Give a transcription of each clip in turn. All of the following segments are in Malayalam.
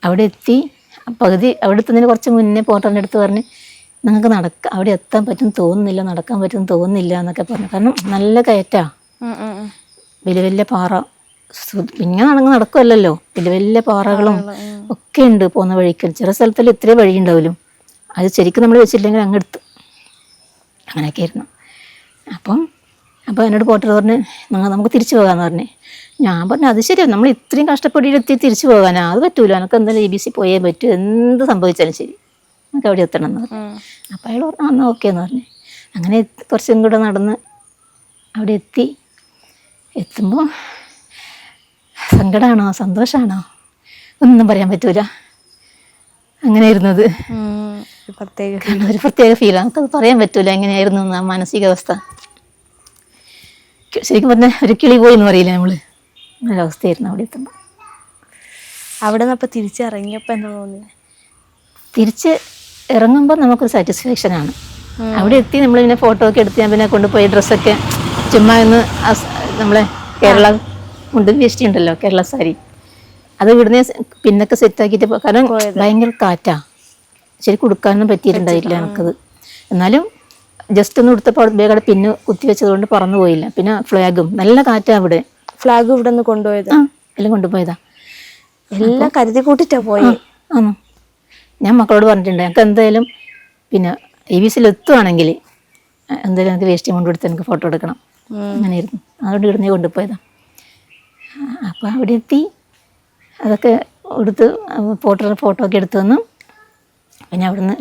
അവിടെ എത്തി. പകുതി അവിടെ എത്തുന്നതിന് കുറച്ച് മുന്നേ പോർട്ടറിൻ്റെ അടുത്ത് പറഞ്ഞ് നിങ്ങൾക്ക് അവിടെ എത്താൻ പറ്റും തോന്നുന്നില്ല, നടക്കാൻ പറ്റും തോന്നുന്നില്ല എന്നൊക്കെ പറഞ്ഞു. കാരണം നല്ല കയറ്റാ, വലിയ വലിയ പാറ, പിന്നെ നടക്കുമല്ലോ, വലിയ വലിയ പാറകളും ഒക്കെ ഉണ്ട് പോകുന്ന വഴിക്ക്. ചില സ്ഥലത്തിൽ ഇത്രയും വഴി ഉണ്ടാവില്ല, അത് ശരിക്കും നമ്മൾ വെച്ചില്ലെങ്കിൽ അങ്ങെടുത്ത് അങ്ങനെയൊക്കെ ആയിരുന്നു. അപ്പോൾ എന്നോട് പോർട്ടർ പറഞ്ഞ് നമുക്ക് തിരിച്ചു പോകാമെന്ന് പറഞ്ഞേ. ഞാൻ പറഞ്ഞു അത് ശരിയാണ്, നമ്മൾ ഇത്രയും കഷ്ടപ്പെട്ടിട്ട് തിരിച്ചു പോകാനാ, അത് പറ്റൂല, എനിക്ക് എന്തായാലും ABC പോയേ പറ്റൂ, എന്ത് സംഭവിച്ചാലും ശരി നമുക്ക് അവിടെ എത്തണം എന്ന് പറഞ്ഞു. അപ്പോൾ അയാൾ പറഞ്ഞു എന്നാൽ ഓക്കെ എന്ന് പറഞ്ഞു. അങ്ങനെ കുറച്ചും കൂടെ നടന്ന് അവിടെ എത്തുമ്പോൾ സങ്കടമാണോ സന്തോഷമാണോ ഒന്നും പറയാൻ പറ്റൂല, അങ്ങനെയായിരുന്നത്. കാരണം ഒരു പ്രത്യേക ഫീലാണ്, നമുക്കത് പറയാൻ പറ്റൂല എങ്ങനെയായിരുന്നു ആ മാനസികാവസ്ഥ. ശരിക്കും പറഞ്ഞാൽ ഒരു കിളി പോയി എന്ന് പറയില്ല നമ്മൾ, ഒരവസ്ഥയായിരുന്നു അവിടെ എത്തുമ്പോൾ. അവിടെ നിന്ന് അപ്പോൾ തിരിച്ചിറങ്ങിയപ്പോൾ എന്താ തോന്നിയത്? തിരിച്ച് ഇറങ്ങുമ്പോൾ നമുക്കൊരു സാറ്റിസ്ഫാക്ഷനാണ്. അവിടെ എത്തി നമ്മളിങ്ങനെ ഫോട്ടോ ഒക്കെ എടുത്ത് ഞാൻ പിന്നെ കൊണ്ടുപോയി ഡ്രസ്സൊക്കെ ചുമ്മാ ഒന്ന് നമ്മളെ കേരള മുണ്ടും വേഷ്ടി ഉണ്ടല്ലോ, കേരള സാരി, അത് ഇവിടുന്ന് പിന്നൊക്കെ സെറ്റാക്കിയിട്ട് കാരണം ഭയങ്കര കാറ്റാ, ശരി കൊടുക്കാനൊന്നും പറ്റിയിട്ടുണ്ടായില്ല എനിക്കത്. എന്നാലും ജസ്റ്റ് ഒന്ന് കൊടുത്തപ്പോൾ വേഗം പിന്നെ കുത്തി വെച്ചത് കൊണ്ട് പറന്നു പോയില്ല. പിന്നെ ഫ്ലാഗും നല്ല കാറ്റാ അവിടെ. ഫ്ലാഗ് ഇവിടെ നിന്ന് കൊണ്ടുപോയത്? എല്ലാം കൊണ്ടുപോയതാ, എല്ലാം കരുതി കൂട്ടിട്ടാ പോയി. ആണോ? ഞാൻ മക്കളോട് പറഞ്ഞിട്ടുണ്ട് എനിക്ക് എന്തായാലും പിന്നെ ABC എത്തുവാണെങ്കിൽ എന്തായാലും എനിക്ക് വേസ്റ്റ് കൊണ്ടുകൊടുത്ത് എനിക്ക് ഫോട്ടോ എടുക്കണം, അങ്ങനെയായിരുന്നു. അതുകൊണ്ട് ഇവിടുന്ന് കൊണ്ടുപോയതാ. അപ്പോൾ അവിടെ എത്തി അതൊക്കെ എടുത്ത് ഫോട്ടോ ഒക്കെ എടുത്തു തന്നു. പിന്നെ അവിടുന്ന്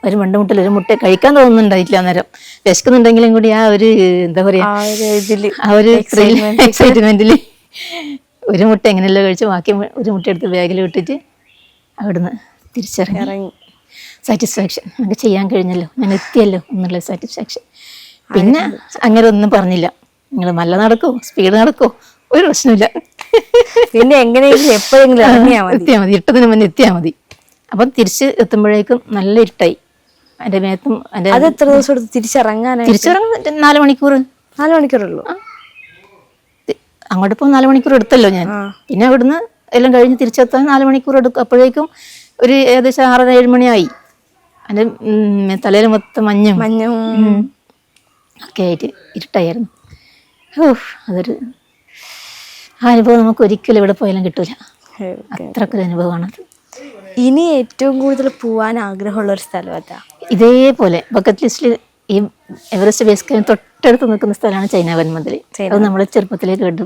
ഒരു മുട്ടൽ ഒരു മുട്ട കഴിക്കാൻ തോന്നുന്നുണ്ടായിട്ടില്ല അന്നേരം. വിശക്കുന്നുണ്ടെങ്കിലും കൂടി ആ ഒരു എന്താ പറയുക, ആ ഒരു എക്സൈറ്റ്മെന്റിൽ ഒരു മുട്ട എങ്ങനെയല്ലോ കഴിച്ച് ബാക്കി ഒരു മുട്ട എടുത്ത് ബാഗിൽ വിട്ടിട്ട് അവിടുന്ന് തിരിച്ചിറങ്ങി. സാറ്റിസ്ഫാക്ഷൻ, നമുക്ക് ചെയ്യാൻ കഴിഞ്ഞല്ലോ, ഞാൻ എത്തിയല്ലോ എന്നുള്ള സാറ്റിസ്ഫാക്ഷൻ. പിന്നെ അങ്ങനെ ഒന്നും പറഞ്ഞില്ല, നിങ്ങൾ നല്ല നടക്കോ സ്പീഡ് നടക്കോ ഒരു പ്രശ്നമില്ല, പിന്നെ എങ്ങനെയെങ്കിലും എപ്പോഴെങ്കിലും എത്തിയാൽ മതി, ഇട്ടതിന് മുന്നേ എത്തിയാൽ മതി. അപ്പം തിരിച്ച് എത്തുമ്പോഴേക്കും നല്ല ഇരുട്ടായി. എൻ്റെ മേത്തും അത് എത്ര ദിവസം എടുത്ത് തിരിച്ചിറങ്ങാൻ? 4 മണിക്കൂർ. 4 മണിക്കൂറുള്ളൂ. അങ്ങോട്ട് ഇപ്പോൾ 4 മണിക്കൂർ എടുത്തല്ലോ ഞാൻ. പിന്നെ അവിടുന്ന് എല്ലാം കഴിഞ്ഞ് തിരിച്ചെത്താൻ 4 മണിക്കൂർ എടുക്കും. അപ്പോഴേക്കും ഒരു ഏകദേശം 6-7 മണിയായി. എൻ്റെ തലയിൽ മൊത്തം മഞ്ഞും ഒക്കെ ആയിട്ട് ഇരുട്ടായിരുന്നു. അതൊരു അനുഭവം നമുക്ക് ഒരിക്കലും ഇവിടെ പോയാലും കിട്ടൂല, അത്രക്കൊരു അനുഭവമാണത്. ഇനി ഏറ്റവും കൂടുതൽ പോവാൻ ആഗ്രഹമുള്ള ഒരു സ്ഥലം അതാ? ഇതേപോലെ ബക്കറ്റ് ലിസ്റ്റിൽ ഈ എവറസ്റ്റ് ബേസ് ക്യാമ്പ് തൊട്ടടുത്ത് നിൽക്കുന്ന സ്ഥലമാണ് ചൈന വൻമതിൽ. അത് നമ്മൾ ചെറുപ്പത്തിലേ കേട്ട്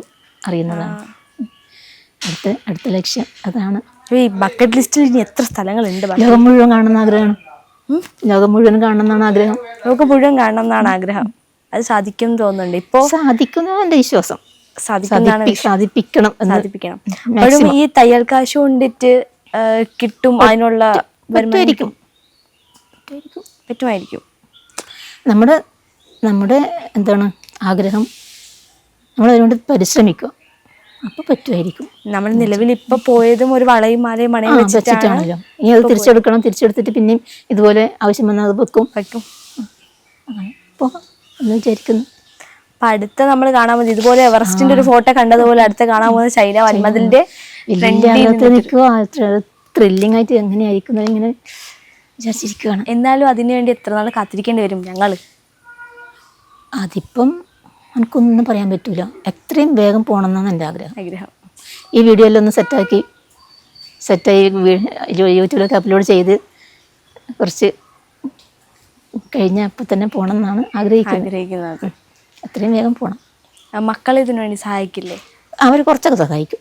അറിയുന്നതാണ്. അടുത്ത ലക്ഷ്യം അതാണ്. ഈ ബക്കറ്റ് ലിസ്റ്റിൽ ഇനി എത്ര സ്ഥലങ്ങളുണ്ട്? ലോകം മുഴുവൻ കാണുന്ന ആഗ്രഹമാണ്. ലോകം മുഴുവൻ കാണണമെന്നാണ് ആഗ്രഹം. ലോകം മുഴുവൻ കാണണം എന്നാണ് ആഗ്രഹം. അത് സാധിക്കും തോന്നുന്നുണ്ട്. ഇപ്പോ സാധിക്കുന്ന എൻ്റെ വിശ്വാസം, സാധിപ്പിക്കണം. അപ്പോഴും ഈ തയ്യൽ കാശ് കൊണ്ടിട്ട് കിട്ടും, അതിനുള്ള പറ്റുമായിരിക്കും. നമ്മുടെ എന്താണ് ആഗ്രഹം, നമ്മൾ അതിനുവേണ്ടി പരിശ്രമിക്കുക, അപ്പൊ പറ്റുമായിരിക്കും. നമ്മൾ നിലവിൽ ഇപ്പൊ പോയതും ഒരു വളയും മാലയും മണയും വെച്ചിട്ടാണല്ലോ. ഇനി അത് തിരിച്ചെടുത്തിട്ട് പിന്നെയും ഇതുപോലെ ആവശ്യം വന്നാൽ അത് വെക്കും. അങ്ങനെ പോകാം എന്ന് വിചാരിക്കുന്നു. അപ്പൊ അടുത്ത നമ്മൾ കാണാൻ മതി ഇതുപോലെ എവറസ്റ്റിന്റെ ഒരു ഫോട്ടോ കണ്ടതുപോലെ അടുത്ത കാണാൻ പോകുന്ന ചൈന വൻമതിലിന്റെ ത്രില്ലിംഗ് ആയിട്ട് എങ്ങനെയായിരിക്കും ഇങ്ങനെ വിചാരിച്ചിരിക്കുകയാണ്. എന്നാലും അതിനുവേണ്ടി എത്ര നാൾ കാത്തിരിക്കേണ്ടി വരും ഞങ്ങള്? അതിപ്പം എനിക്കൊന്നും പറയാൻ പറ്റൂല. എത്രയും വേഗം പോകണമെന്നാണ് എൻ്റെ ആഗ്രഹം. ഈ വീഡിയോ എല്ലാം ഒന്ന് സെറ്റായി യൂട്യൂബിലൊക്കെ അപ്ലോഡ് ചെയ്ത് കുറച്ച് കഴിഞ്ഞ അപ്പം തന്നെ പോകണം എന്നാണ് ആഗ്രഹിക്കുന്നത്. എത്രയും വേഗം പോകണം. മക്കൾ ഇതിനു വേണ്ടി സഹായിക്കില്ലേ? അവർ കുറച്ചൊക്കെ സഹായിക്കും.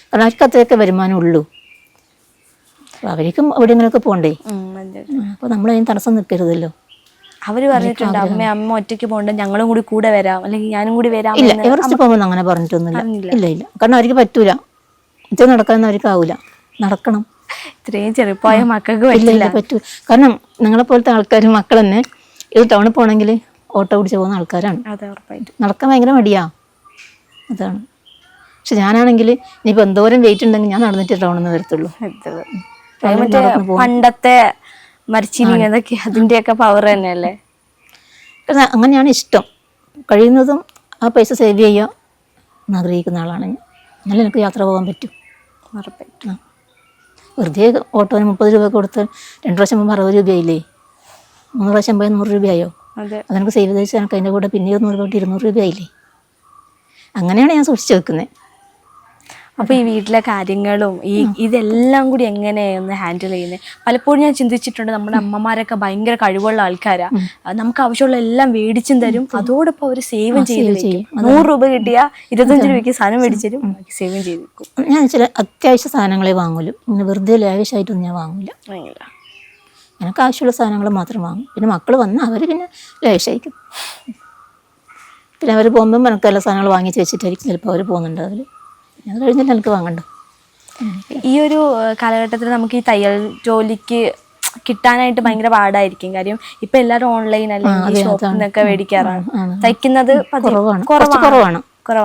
കാരണം അവർക്ക് അത്രയൊക്കെ വരുമാനം ഉള്ളൂ. അവർക്കും എവിടെയെങ്കിലുമൊക്കെ പോകണ്ടേ, അപ്പോൾ നമ്മളതിന് തടസ്സം നിൽക്കരുതല്ലോ. അവര് പറഞ്ഞിട്ടുണ്ട് അമ്മ ഒറ്റയ്ക്ക് പോകണ്ട, ഞങ്ങളും കൂടി കൂടെ വരാം, അല്ലെങ്കിൽ ഞാനും കൂടി വരാം. ഇല്ല, എവറസ്റ്റ് പോകുമ്പോൾ അങ്ങനെ പറഞ്ഞിട്ടൊന്നുമില്ല. ഇല്ല, കാരണം അവർക്ക് പറ്റൂല, ഇത് നടക്കാനൊന്നും അവർക്കാവൂല. നടക്കണം. ഇത്രയും ചെറുപ്പമായ മക്കൾക്ക് പറ്റൂ. കാരണം നിങ്ങളെ പോലത്തെ ആൾക്കാർ മക്കൾ തന്നെ ഇത് ടൗണിൽ പോകണമെങ്കിൽ ഓട്ടോ പിടിച്ച് പോകുന്ന ആൾക്കാരാണ്. നടക്കാൻ ഭയങ്കര മടിയാ, അതാണ്. പക്ഷെ ഞാനാണെങ്കിൽ ഇനിയിപ്പോൾ എന്തോരം വെയിറ്റ് ഉണ്ടെങ്കിൽ ഞാൻ നടന്നിട്ട് ടൗണിൽ നിന്ന് വരത്തുള്ളൂ. പണ്ടത്തെ മരിച്ചിനി അതൊക്കെ അതിൻ്റെയൊക്കെ പവർ തന്നെയല്ലേ. അങ്ങനെയാണ് ഇഷ്ടം. കഴിയുന്നതും ആ പൈസ സേവ് ചെയ്യുക എന്നാഗ്രഹിക്കുന്ന ആളാണ് ഞാൻ. എന്നാലും എനിക്ക് യാത്ര പോകാൻ പറ്റും. ഉറപ്പായിട്ടും. വെറുതെ ഓട്ടോന് 30 രൂപ കൊടുത്ത് 2 പ്രാവശ്യം പോകുമ്പോൾ 60 രൂപയായില്ലേ, 3 പ്രാവശ്യം പോയാൽ 100 രൂപയായോ? അതെ. അതെനിക്ക് സേവ് ചെയ്ത് വെച്ചാൽ എനിക്ക് അതിൻ്റെ കൂടെ പിന്നെ 100 രൂപ 200 രൂപയായില്ലേ. അങ്ങനെയാണ് ഞാൻ സൂക്ഷിച്ച് വെക്കുന്നത്. അപ്പൊ ഈ വീട്ടിലെ കാര്യങ്ങളും ഇതെല്ലാം കൂടി എങ്ങനെയൊന്ന് ഹാൻഡിൽ ചെയ്യുന്നത്? പലപ്പോഴും ഞാൻ ചിന്തിച്ചിട്ടുണ്ട്, നമ്മുടെ അമ്മമാരൊക്കെ ഭയങ്കര കഴിവുള്ള ആൾക്കാരാ, നമുക്ക് ആവശ്യമുള്ള എല്ലാം മേടിച്ചും തരും, അതോടൊപ്പം അവർ സേവും ചെയ്ത് വെക്കും. 100 രൂപ കിട്ടിയാ 25 രൂപയ്ക്ക് സാധനം മേടിച്ചു തരും, സേവും ചെയ്ത് വെക്കും. ഞാൻ ചില അത്യാവശ്യ സാധനങ്ങളെ വാങ്ങൂല, ഇങ്ങനെ വെറുതെ ലാവിഷായിട്ടൊന്നും ഞാൻ വാങ്ങൂല. എനിക്ക് ആവശ്യമുള്ള സാധനങ്ങൾ മാത്രം വാങ്ങും. പിന്നെ മക്കൾ വന്നാൽ അവർ പിന്നെ ലാവിഷായിരിക്കും. പിന്നെ അവർ പോകുമ്പം എനിക്ക് എല്ലാ സാധനങ്ങൾ വാങ്ങിച്ച് വെച്ചിട്ടായിരിക്കും ചിലപ്പോൾ അവർ പോകുന്നുണ്ട്. അത് കഴിഞ്ഞിട്ട് എനിക്ക് വാങ്ങണ്ട. ഈ ഒരു കാലഘട്ടത്തിൽ നമുക്ക് ഈ തയ്യൽ ജോലിക്ക് കിട്ടാനായിട്ട് ഭയങ്കര പാടായിരിക്കും. കാര്യം ഇപ്പൊ എല്ലാവരും ഓൺലൈൻ അല്ലെങ്കിൽ ഷോപ്പിൽ നിന്നൊക്കെ മേടിക്കാറാണ്. തയ്ക്കുന്നത് കുറവാണ്.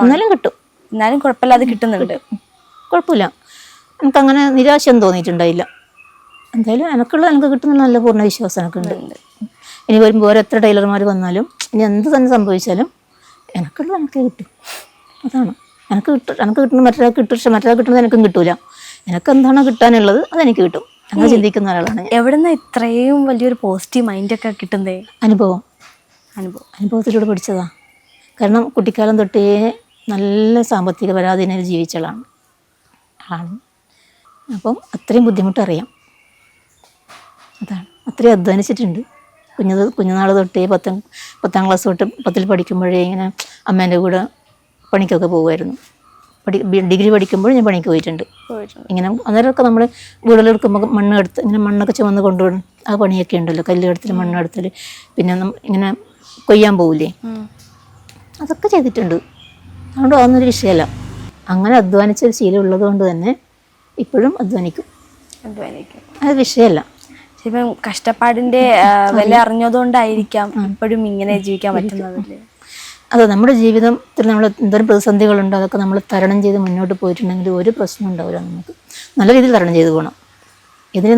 എന്നാലും കിട്ടും, എന്നാലും കുഴപ്പമില്ലാതെ കിട്ടുന്നുണ്ട്. കുഴപ്പമില്ല, എനിക്കങ്ങനെ നിരാശയൊന്നും തോന്നിയിട്ടുണ്ടായില്ല. എന്തായാലും എനിക്ക് കിട്ടുന്ന നല്ല പൂർണ്ണ വിശ്വാസം എനിക്കുണ്ട്. ഇനി വരുമ്പോൾ ഓരോരുത്തർ ടൈലർമാർ വന്നാലും ഇനി എന്ത് തന്നെ സംഭവിച്ചാലും എനിക്കുള്ളത് എനിക്ക് കിട്ടും. അതാണ് എനിക്ക് കിട്ടുന്ന മറ്റൊരാൾക്ക് കിട്ടും, പക്ഷെ മറ്റൊരാൾക്ക് കിട്ടുന്നത് എനിക്കും കിട്ടൂല. എനിക്ക് എന്താണോ കിട്ടാനുള്ളത് അതെനിക്ക് കിട്ടും. അങ്ങനെ ചിന്തിക്കുന്ന ഒരാളാണ്. എവിടെന്നാ ഇത്രയും വലിയൊരു പോസിറ്റീവ് മൈൻഡൊക്കെ കിട്ടുന്നേ? അനുഭവത്തിലൂടെ പഠിച്ചതാ. കാരണം കുട്ടിക്കാലം തൊട്ടേ നല്ല സാമ്പത്തിക പരാധീനതയിൽ ജീവിച്ച ആളാണ്. അപ്പം അത്രയും ബുദ്ധിമുട്ടറിയാം. അതാണ്, അത്രയും അധ്വാനിച്ചിട്ടുണ്ട്. കുഞ്ഞുനാൾ തൊട്ടേ 10ാം ക്ലാസ് തൊട്ട് 10ൽ പഠിക്കുമ്പോഴേ ഇങ്ങനെ അമ്മേൻ്റെ കൂടെ പണിക്കൊക്കെ പോകുമായിരുന്നു. ഡിഗ്രി പഠിക്കുമ്പോൾ ഞാൻ പണിക്ക് പോയിട്ടുണ്ട്. ഇങ്ങനെ അന്നേരമൊക്കെ നമ്മൾ വീടുകളെടുക്കുമ്പോൾ ഇങ്ങനെ മണ്ണൊക്കെ ചുമന്ന് കൊണ്ടുപോകും. ആ പണിയൊക്കെ ഉണ്ടല്ലോ, കല്ലെടുത്തിൽ മണ്ണെടുത്തിൽ, പിന്നെ ഇങ്ങനെ കൊയ്യാൻ പോകില്ലേ, അതൊക്കെ ചെയ്തിട്ടുണ്ട്. അതുകൊണ്ട് അതൊന്നൊരു വിഷയമല്ല. അങ്ങനെ അധ്വാനിച്ചൊരു ശീലം ഉള്ളത് കൊണ്ട് തന്നെ ഇപ്പോഴും അധ്വാനിക്കും. അത് വിഷയമല്ല. ഇപ്പം കഷ്ടപ്പാടിൻ്റെ വില അറിഞ്ഞതുകൊണ്ടായിരിക്കാം ഇപ്പോഴും ഇങ്ങനെ ജീവിക്കാൻ പറ്റുന്നത്. അതെ, നമ്മുടെ ജീവിതത്തിൽ നമ്മൾ എന്തോരം പ്രതിസന്ധികളുണ്ടോ അതൊക്കെ നമ്മൾ തരണം ചെയ്ത് മുന്നോട്ട് പോയിട്ടുണ്ടെങ്കിൽ ഒരു പ്രശ്നം ഉണ്ടാവില്ല. നമുക്ക് നല്ല രീതിയിൽ തരണം ചെയ്ത് പോകണം. ഇതിന്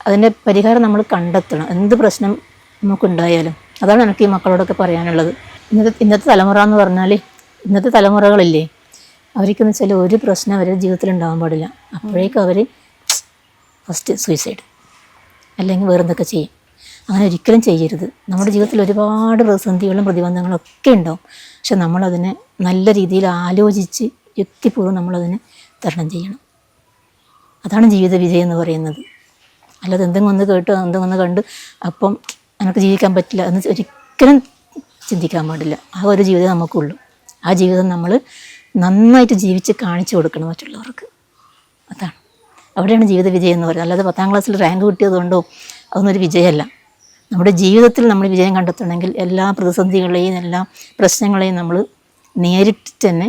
അതിൻ്റെ പരിഹാരം നമ്മൾ കണ്ടെത്തണം. എന്ത് പ്രശ്നം നമുക്കുണ്ടായാലും. അതാണ് എനിക്ക് ഈ മക്കളോടൊക്കെ പറയാനുള്ളത്. ഇന്നത്തെ തലമുറ എന്ന് പറഞ്ഞാൽ, ഇന്നത്തെ തലമുറകളില്ലേ, അവർക്കെന്ന് വെച്ചാൽ ഒരു പ്രശ്നം അവരുടെ ജീവിതത്തിൽ ഉണ്ടാകാൻ പാടില്ല. അപ്പോഴേക്കും അവർ ഫസ്റ്റ് സൂയിസൈഡ് അല്ലെങ്കിൽ വേറെന്തൊക്കെ ചെയ്യും. അങ്ങനെ ഒരിക്കലും ചെയ്യരുത്. നമ്മുടെ ജീവിതത്തിൽ ഒരുപാട് പ്രതിസന്ധികളും പ്രതിബന്ധങ്ങളും ഒക്കെ ഉണ്ടാവും. പക്ഷെ നമ്മളതിനെ നല്ല രീതിയിൽ ആലോചിച്ച് യുക്തിപൂർവ്വം നമ്മളതിനെ തരണം ചെയ്യണം. അതാണ് ജീവിത വിജയം എന്ന് പറയുന്നത്. അല്ലാതെ എന്തെങ്കിലും ഒന്ന് കേട്ടോ എന്തെങ്കിലും ഒന്ന് കണ്ട് അപ്പം എനിക്ക് ജീവിക്കാൻ പറ്റില്ല എന്ന് ഒരിക്കലും ചിന്തിക്കാൻ പാടില്ല. ആ ഒരു ജീവിതം നമുക്കുള്ളൂ. ആ ജീവിതം നമ്മൾ നന്നായിട്ട് ജീവിച്ച് കാണിച്ചു കൊടുക്കണം മറ്റുള്ളവർക്ക്. അതാണ്, അവിടെയാണ് ജീവിത വിജയം എന്ന് പറയുന്നത്. അല്ലാതെ 10ാം ക്ലാസ്സിൽ റാങ്ക് കിട്ടിയതുകൊണ്ടോ അതൊന്നൊരു വിജയമല്ല. നമ്മുടെ ജീവിതത്തിൽ നമ്മൾ വിജയം കണ്ടെത്തണമെങ്കിൽ എല്ലാ പ്രതിസന്ധികളെയും എല്ലാ പ്രശ്നങ്ങളെയും നമ്മൾ നേരിട്ട് തന്നെ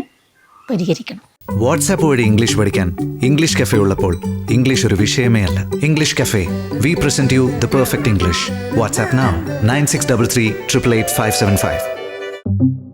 പരിഹരിക്കണം. വാട്സാപ്പ് വഴി ഇംഗ്ലീഷ് പഠിക്കാൻ ഇംഗ്ലീഷ് കഫേ ഉള്ളപ്പോൾ ഇംഗ്ലീഷ് ഒരു വിഷയമേ അല്ല. English cafe, we present you the perfect English. WhatsApp now 9633 888 575.